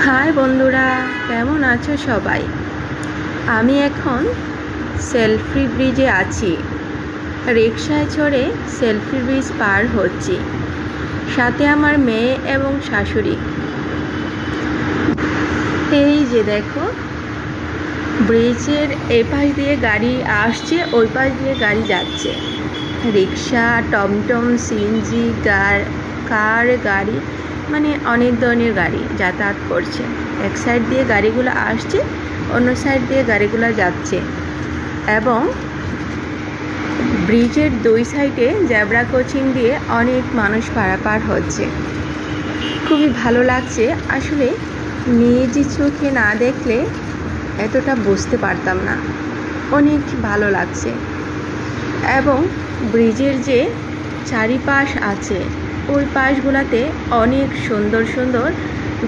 High বন্ধুরা, কেমন আছো সবাই? আমি এখন সেলফি ব্রিজে আছি। রিকশায় চড়ে সেলফি ব্রিজ পার হচ্ছি, সাথে আমার মেয়ে এবং শাশুড়ি। এই যে দেখো, ব্রিজের এই পাশ দিয়ে গাড়ি আসছে, ওই পাশ দিয়ে গাড়ি যাচ্ছে। রিকশা, টমটম, সিএনজি, কার, গাড়ি, মানে অনেক ধরনের গাড়ি যাতায়াত করছে। এক সাইড দিয়ে গাড়িগুলো আসছে, অন্য সাইড দিয়ে গাড়িগুলো যাচ্ছে। এবং ব্রিজের দুই সাইডে জেব্রা ক্রসিং দিয়ে অনেক মানুষ পারাপার হচ্ছে। খুবই ভালো লাগছে। আসলে নিজ চোখে না দেখলে এতটা বুঝতে পারতাম না। অনেক ভালো লাগছে। এবং ব্রিজের যে চারিপাশ আছে, ওই পাশগুলোতে অনেক সুন্দর সুন্দর